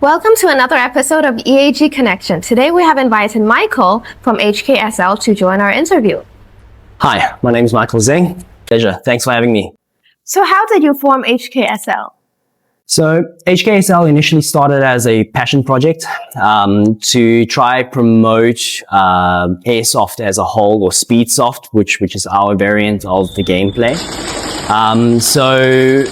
Welcome to another episode of EAG Connection. Today we have invited Michael from HKSL to join our interview. Hi, my name is Michael Zeng. Pleasure. Thanks for having me. So how did you form HKSL? So HKSL initially started as a passion project to try promote Airsoft as a whole, or Speedsoft, which is our variant of the gameplay. So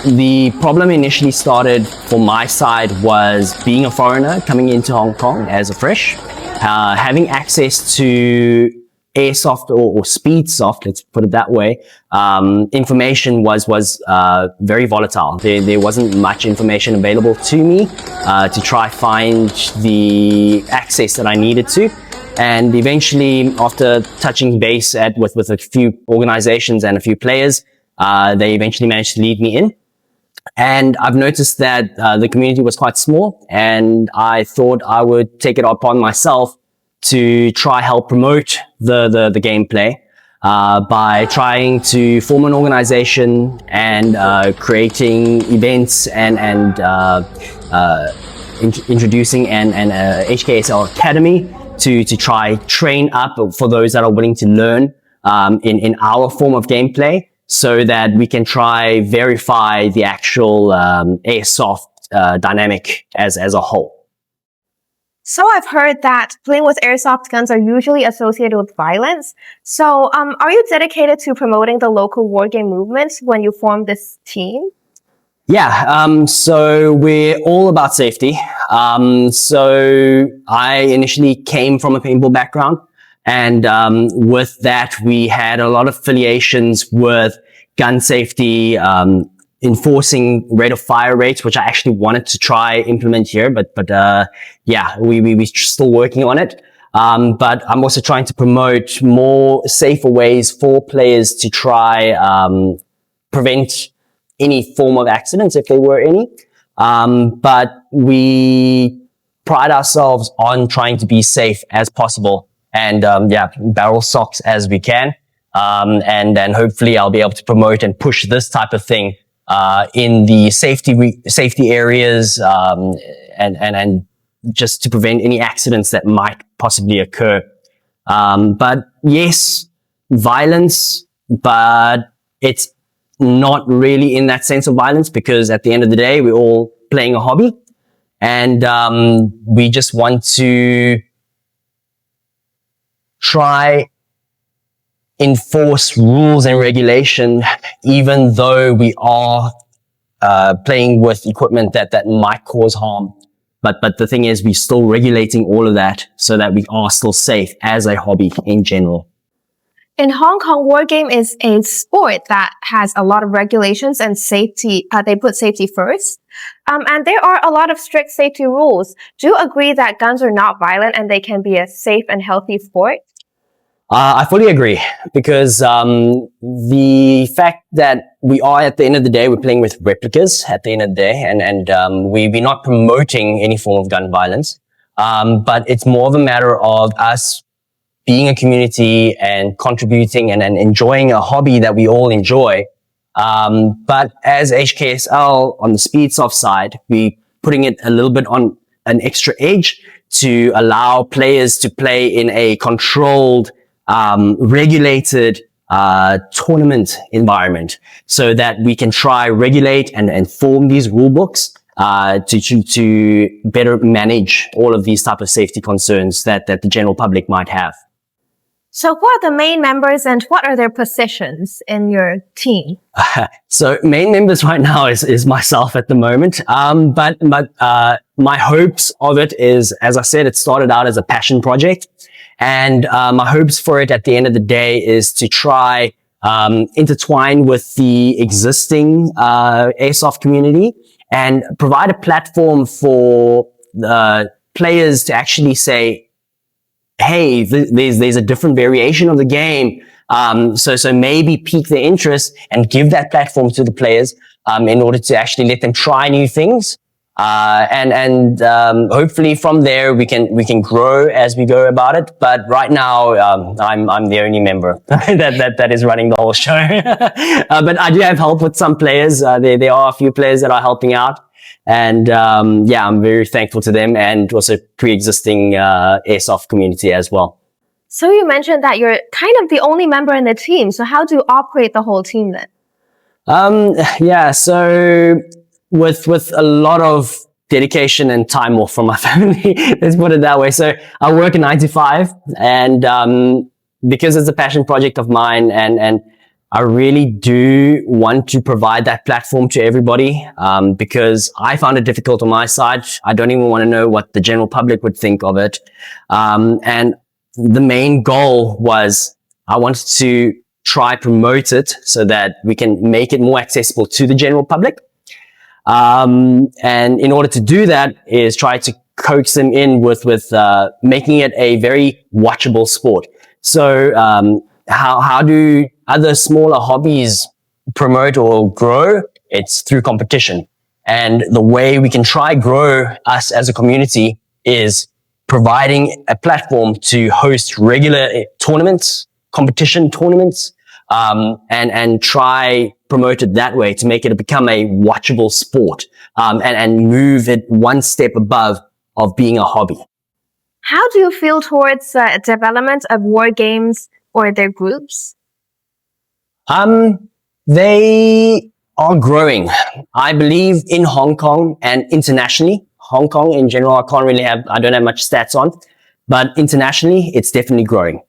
the problem initially started for my side was being a foreigner coming into Hong Kong as a fresh, having access to Airsoft or Speedsoft, let's put it that way. Information was very volatile. There wasn't much information available to me to try find the access that I needed to. And eventually, after touching base with a few organizations and a few players, they eventually managed to lead me in. And I've noticed that the community was quite small, and I thought I would take it upon myself to try help promote the gameplay by trying to form an organization and creating events and introducing an HKSL Academy to try train up for those that are willing to learn in our form of gameplay, so that we can try verify the actual Airsoft dynamic as a whole. So I've heard that playing with airsoft guns are usually associated with violence. So are you dedicated to promoting the local wargame movement when you formed this team? Yeah, so we're all about safety. So I initially came from a paintball background, and with that we had a lot of affiliations with gun safety, enforcing rate of fire rates, which I actually wanted to try implement here, but yeah, we're still working on it. But I'm also trying to promote more safer ways for players to try prevent any form of accidents, if there were any. But we pride ourselves on trying to be safe as possible, and yeah, barrel socks as we can. And then hopefully I'll be able to promote and push this type of thing in the safety areas, and just to prevent any accidents that might possibly occur. But yes, violence, but it's not really in that sense of violence, because at the end of the day, we're all playing a hobby, and we just want to try enforce rules and regulation, even though we are playing with equipment that might cause harm. But the thing is, we're still regulating all of that so that we are still safe as a hobby in general. In Hong Kong, wargame is a sport that has a lot of regulations and safety. They put safety first. And there are a lot of strict safety rules. Do you agree that guns are not violent and they can be a safe and healthy sport? I fully agree, because the fact that we are, at the end of the day, we're playing with replicas at the end of the day, and we're not promoting any form of gun violence, but it's more of a matter of us being a community and contributing and enjoying a hobby that we all enjoy. But as HKSL on the Speedsoft side, we're putting it a little bit on an extra edge to allow players to play in a controlled, regulated tournament environment, so that we can try regulate and form these rule books to better manage all of these type of safety concerns that the general public might have. So who are the main members and what are their positions in your team? So main members right now is myself at the moment. But my hopes of it is, as I said, it started out as a passion project. And my hopes for it at the end of the day is to try intertwine with the existing Airsoft community and provide a platform for players to actually say, hey, there's a different variation of the game. So maybe pique their interest and give that platform to the players in order to actually let them try new things. And hopefully from there we can grow as we go about it. But right now, I'm the only member that is running the whole show. But I do have help with some players. There are a few players that are helping out. And yeah, I'm very thankful to them and also pre-existing airsoft community as well. So you mentioned that you're kind of the only member in the team. So how do you operate the whole team then? Yeah, so with a lot of dedication and time off from my family, let's put it that way. So I work a 9 to 5, and because it's a passion project of mine, and I really do want to provide that platform to everybody, because I found it difficult on my side. I don't even want to know what the general public would think of it. And the main goal was I wanted to try promote it so that we can make it more accessible to the general public. And in order to do that is try to coax them in with making it a very watchable sport. So, how do other smaller hobbies promote or grow? It's through competition. And the way we can try grow us as a community is providing a platform to host regular tournaments, competition tournaments, and try promote it that way to make it become a watchable sport, and move it one step above of being a hobby. How do you feel towards development of war games or their groups? They are growing. I believe in Hong Kong and internationally. Hong Kong in general, I don't have much stats on, but internationally, it's definitely growing.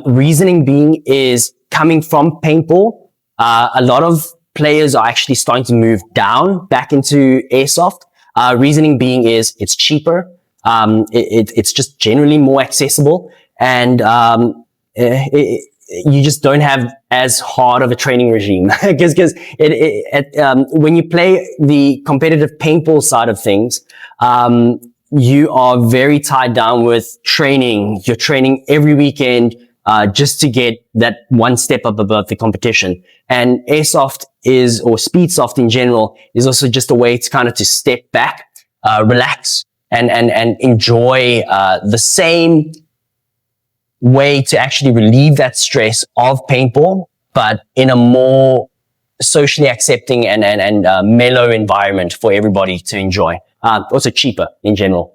Reasoning being is coming from paintball. A lot of players are actually starting to move back into airsoft. Reasoning being is it's cheaper. It's just generally more accessible, and you just don't have as hard of a training regime because when you play the competitive paintball side of things, you are very tied down with training. You're training every weekend just to get that one step up above the competition. And airsoft or Speedsoft in general is also just a way to kind of to step back, relax, and enjoy the same way to actually relieve that stress of paintball, but in a more socially accepting and mellow environment for everybody to enjoy. Also cheaper in general.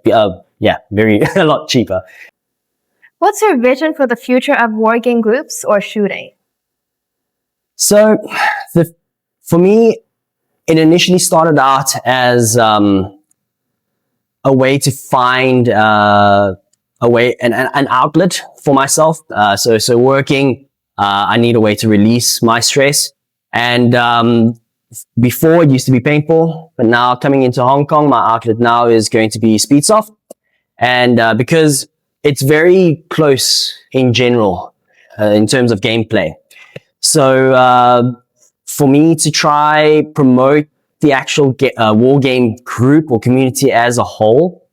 Yeah, a lot cheaper. What's your vision for the future of wargame groups or shooting? So, for me, it initially started out as a way to find an outlet for myself. So working, I need a way to release my stress. And before it used to be paintball, but now coming into Hong Kong, my outlet now is going to be Speedsoft. And because it's very close in general in terms of gameplay. So for me to try promote the actual war game group or community as a whole,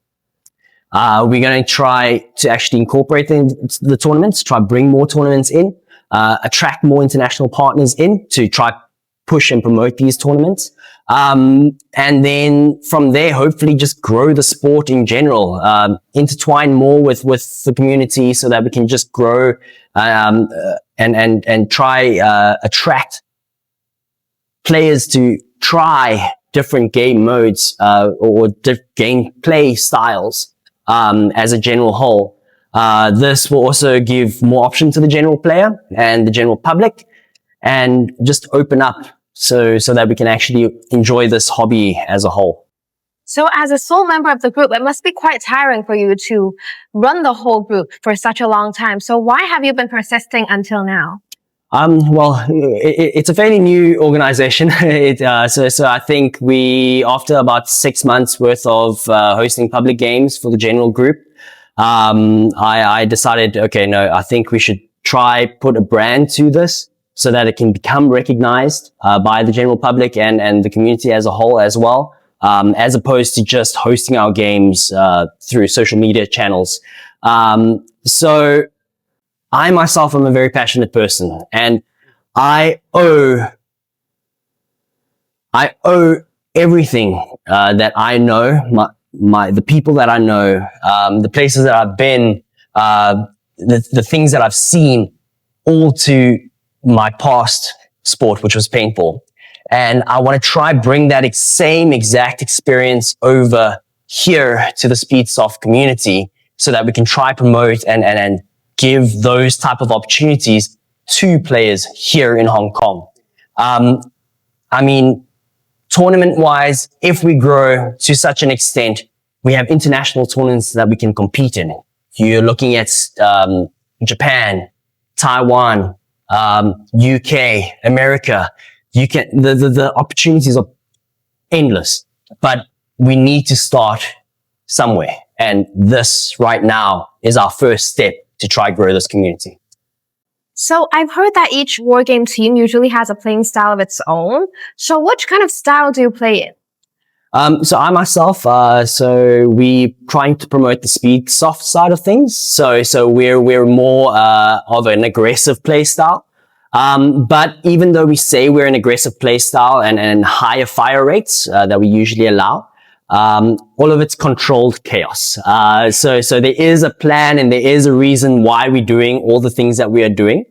we're going to try to actually incorporate the tournaments, try bring more tournaments in, attract more international partners in to try push and promote these tournaments. And then from there, hopefully just grow the sport in general, intertwine more with the community so that we can just grow, and try, attract players to try different game modes, or gameplay styles, as a general whole. This will also give more option to the general player and the general public and just open up so that we can actually enjoy this hobby as a whole. So as a sole member of the group, it must be quite tiring for you to run the whole group for such a long time. So why have you been persisting until now? Well, it's a fairly new organization. So I think after about 6 months worth of hosting public games for the general group, I decided, okay, no, I think we should try put a brand to this so that it can become recognized by the general public and the community as a whole as well, as opposed to just hosting our games through social media channels. So I myself am a very passionate person, and I owe everything that I know, the people that I know, the places that I've been, the things that I've seen, all to my past sport, which was paintball. And I want to try bring that same exact experience over here to the Speedsoft community so that we can try promote and give those type of opportunities to players here in Hong Kong. I mean, tournament-wise, if we grow to such an extent, we have international tournaments that we can compete in. You're looking at Japan, Taiwan, UK, America. The opportunities are endless, but we need to start somewhere. And this right now is our first step to try grow this community. So I've heard that each wargame team usually has a playing style of its own. So which kind of style do you play in? So I myself, so we trying to promote the Speedsoft side of things. So we're more, of an aggressive play style. But even though we say we're an aggressive play style and higher fire rates, that we usually allow, all of it's controlled chaos. So there is a plan and there is a reason why we're doing all the things that we are doing.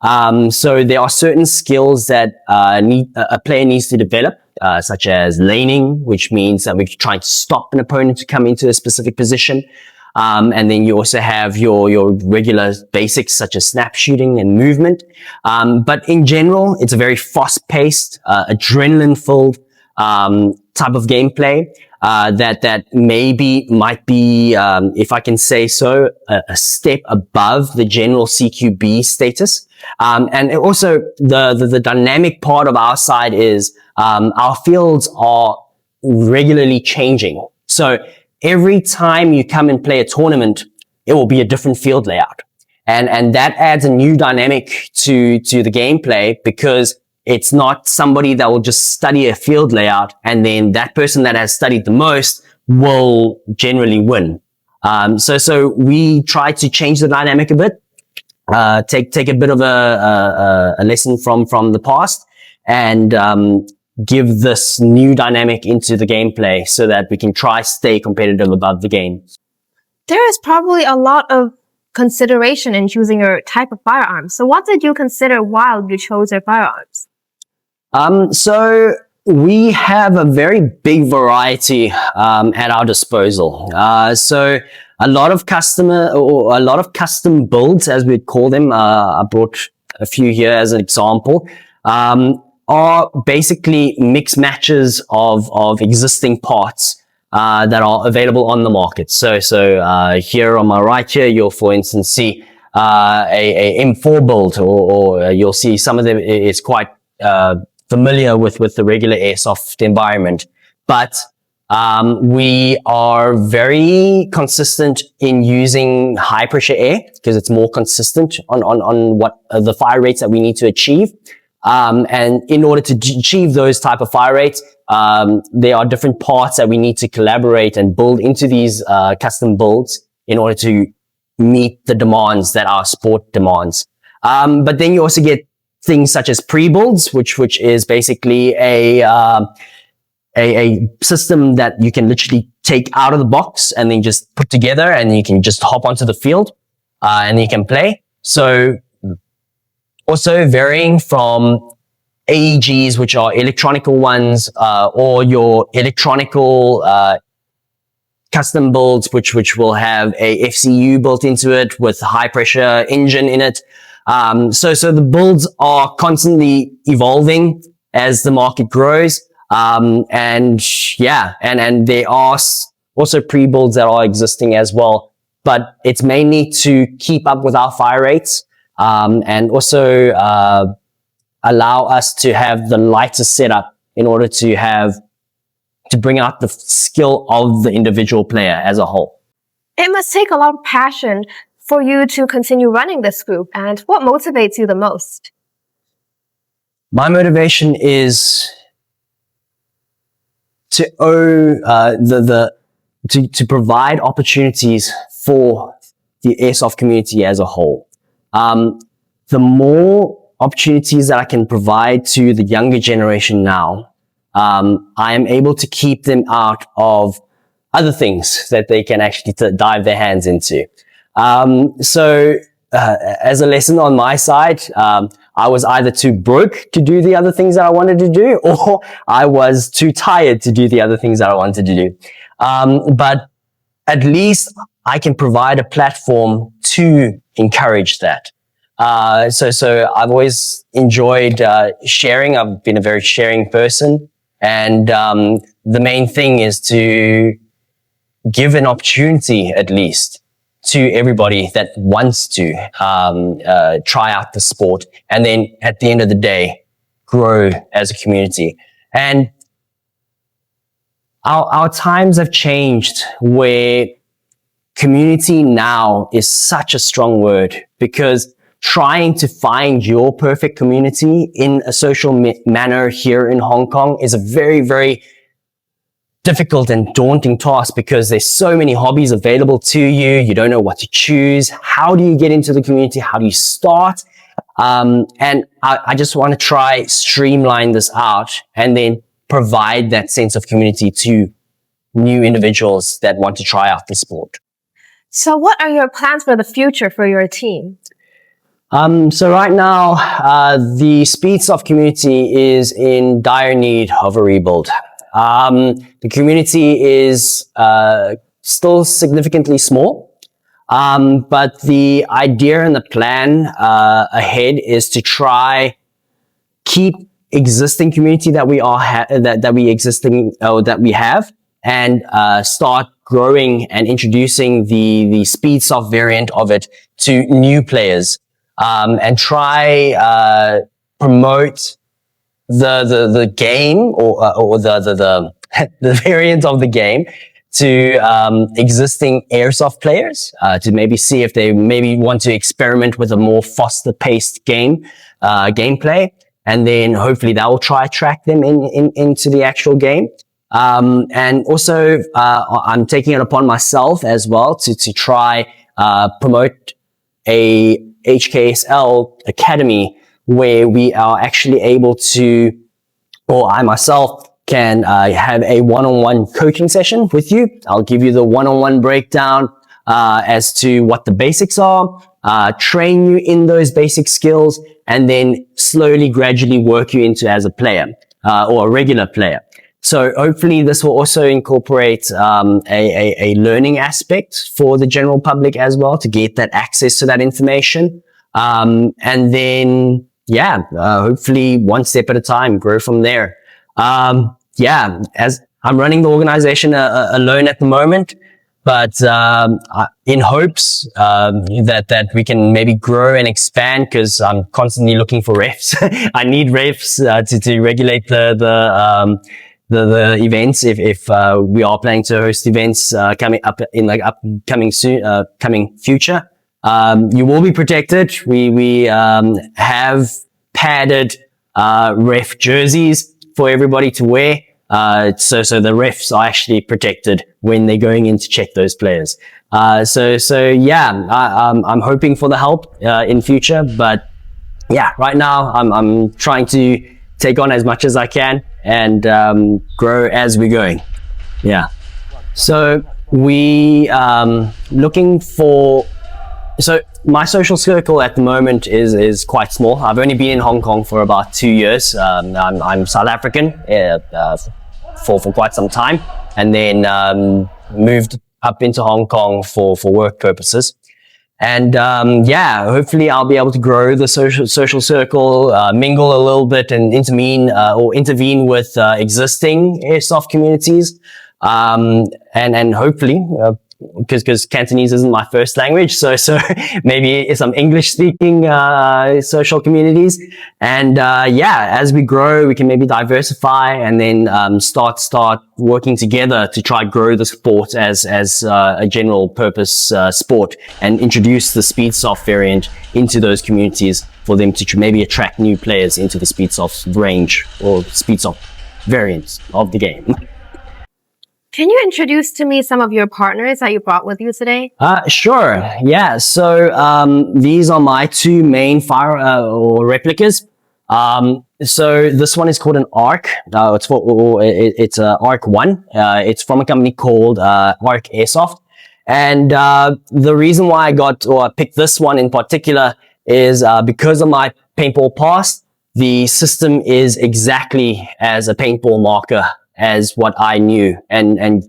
So there are certain skills that, a player needs to develop, such as laning, which means that we're trying to stop an opponent to come into a specific position. And then you also have your regular basics such as snap shooting and movement. But in general, it's a very fast-paced, adrenaline-filled, type of gameplay, that maybe might be, if I can say so, a step above the general CQB status. And also the dynamic part of our side is, our fields are regularly changing. So every time you come and play a tournament, it will be a different field layout. And that adds a new dynamic to the gameplay because it's not somebody that will just study a field layout and then that person that has studied the most will generally win. So we try to change the dynamic a bit, take a bit of a lesson from the past and, give this new dynamic into the gameplay so that we can try stay competitive above the game. There is probably a lot of consideration in choosing your type of firearms. So what did you consider while you chose your firearms? So we have a very big variety, at our disposal. So a lot of custom builds, as we'd call them, I brought a few here as an example, are basically mix matches of existing parts, that are available on the market. So here on my right here, you'll for instance see, a M4 build or you'll see some of them is quite, familiar with the regular airsoft environment. But, we are very consistent in using high pressure air because it's more consistent on what the fire rates that we need to achieve. And in order to achieve those type of fire rates, there are different parts that we need to collaborate and build into these, custom builds in order to meet the demands that our sport demands. But then you also get things such as pre-builds, which is basically a system that you can literally take out of the box and then just put together and you can just hop onto the field, and you can play. So, also varying from EAGs, which are electronical ones, or your electronical, custom builds, which will have a FCU built into it with high pressure engine in it. So the builds are constantly evolving as the market grows. And there are also pre-builds that are existing as well, but it's mainly to keep up with our fire rates. And also, allow us to have the lighter setup in order to bring out the skill of the individual player as a whole. It must take a lot of passion for you to continue running this group. And what motivates you the most? My motivation is to to provide opportunities for the airsoft community as a whole. The more opportunities that I can provide to the younger generation now, I am able to keep them out of other things that they can actually dive their hands into. As a lesson on my side, I was either too broke to do the other things that I wanted to do, or I was too tired to do the other things that I wanted to do. But at least I can provide a platform to encourage that. So I've always enjoyed sharing. I've been a very sharing person, and the main thing is to give an opportunity, at least, to everybody that wants to try out the sport, and then at the end of the day, grow as a community. And our times have changed where community now is such a strong word, because trying to find your perfect community in a social manner here in Hong Kong is a very, very difficult and daunting task, because there's so many hobbies available to you. You don't know what to choose. How do you get into the community? How do you start? And I just want to try streamline this out and then provide that sense of community to new individuals that want to try out the sport. So what are your plans for the future for your team? So right now, the Speedsoft community is in dire need of a rebuild. The community is still significantly small, but the idea and the plan ahead is to try keep existing community that we are that we have, and start growing and introducing the Speedsoft variant of it to new players, and try promote the game or the variant of the game to existing airsoft players, to maybe see if they maybe want to experiment with a more faster paced gameplay, and then hopefully that will try track them into the actual game. And also I'm taking it upon myself as well to try promote a HKSL academy, where we are actually able to, or I myself can have a one-on-one coaching session with you. I'll give you the one-on-one breakdown as to what the basics are, train you in those basic skills, and then slowly, gradually work you into as a player or a regular player. So hopefully this will also incorporate a learning aspect for the general public as well, to get that access to that information. And then, hopefully one step at a time, grow from there. As I'm running the organization alone at the moment, but in hopes that we can maybe grow and expand, because I'm constantly looking for refs. I need refs to regulate the events if we are planning to host events coming up in coming future. You will be protected. We have padded ref jerseys for everybody to wear, so the refs are actually protected when they're going in to check those players. I'm hoping for the help in future, but right now I'm trying to take on as much as I can and grow as we're going. So we looking for. So my social circle at the moment is quite small. I've only been in Hong Kong for about 2 years. I'm South African for quite some time, and then moved up into Hong Kong for work purposes. And hopefully I'll be able to grow the social circle, mingle a little bit, and intervene with existing airsoft communities, and hopefully. Because Cantonese isn't my first language, so maybe some English-speaking social communities, and as we grow, we can maybe diversify and then start working together to try grow the sport as a general purpose sport, and introduce the Speedsoft variant into those communities for them to maybe attract new players into the Speedsoft range or Speedsoft variants of the game. Can you introduce to me some of your partners that you brought with you today? Sure. Yeah. So these are my two main or replicas. So this one is called an ARC. It's ARC 1. It's from a company called EAG AIRSOFT. And the reason why I picked this one in particular is because of my paintball past, the system is exactly as a paintball marker as what I knew and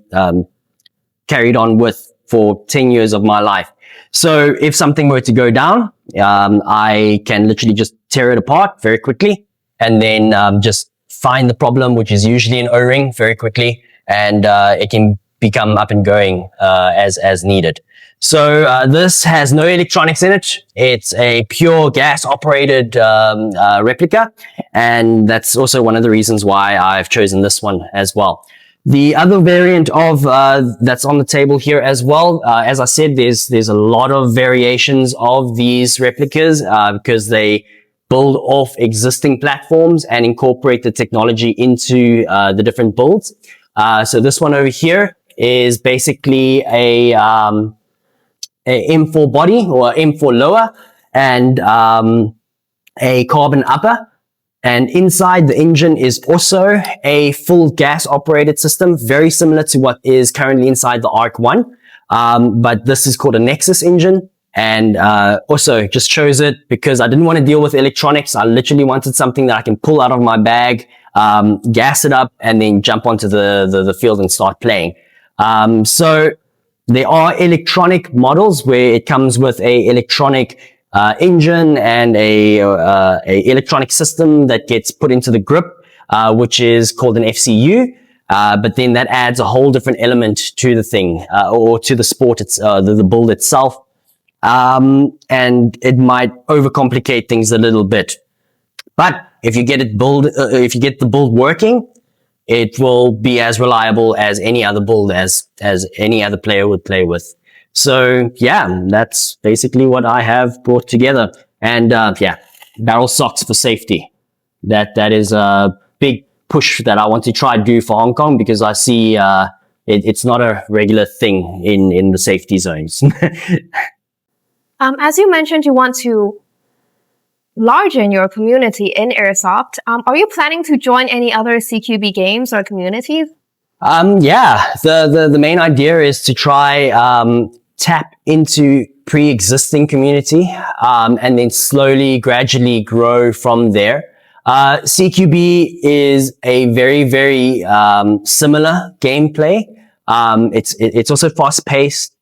carried on with for 10 years of my life. So if something were to go down, I can literally just tear it apart very quickly and then just find the problem, which is usually an O-ring, very quickly, and it can become up and going as needed. So this has no electronics in it. It's a pure gas operated replica, and that's also one of the reasons why I've chosen this one as well. The other variant of that's on the table here as well, as I said, there's a lot of variations of these replicas because they build off existing platforms and incorporate the technology into the different builds. So this one over here is basically a M4 body or M4 lower and a carbon upper. And inside the engine is also a full gas operated system, very similar to what is currently inside the Arc 1. But this is called a Nexus engine. And also just chose it because I didn't want to deal with electronics. I literally wanted something that I can pull out of my bag, gas it up, and then jump onto the field and start playing. So there are electronic models where it comes with a electronic engine and a electronic system that gets put into the grip, which is called an FCU. But then that adds a whole different element to the thing, or to the sport, the build itself. And it might overcomplicate things a little bit. But if you get if you get the build working, it will be as reliable as any other build as any other player would play with. So yeah, that's basically what I have brought together. And yeah, barrel socks for safety. That is a big push that I want to try to do for Hong Kong because I see it's not a regular thing in the safety zones. As you mentioned, you want to largen your community in Airsoft. Are you planning to join any other CQB games or communities? Yeah, the main idea is to try tap into pre-existing community and then slowly, gradually grow from there. CQB is a very, very similar gameplay. It's also fast-paced.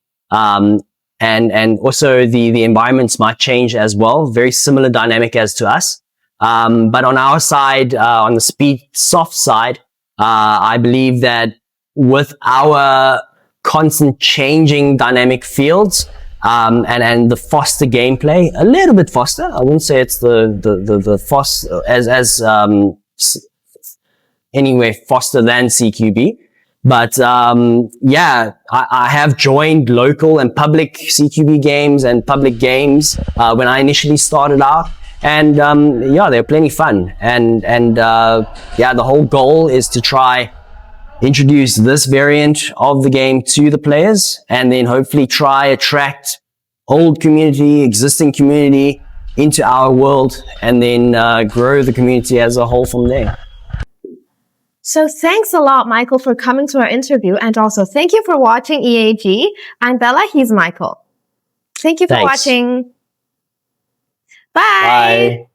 And also the environments might change as well. Very similar dynamic as to us. But on our side, on the Speedsoft side, I believe that with our constant changing dynamic fields, and the faster gameplay, a little bit faster. I wouldn't say it's the fast anyway faster than CQB. But yeah, I have joined local and public CQB games and public games when I initially started out, and yeah, they're plenty fun. And yeah, the whole goal is to try introduce this variant of the game to the players, and then hopefully try attract old community, existing community into our world, and then grow the community as a whole from there. So thanks a lot, Michael, for coming to our interview. And also thank you for watching EAG. I'm Bella, he's Michael. Thank you for watching. Bye. Bye.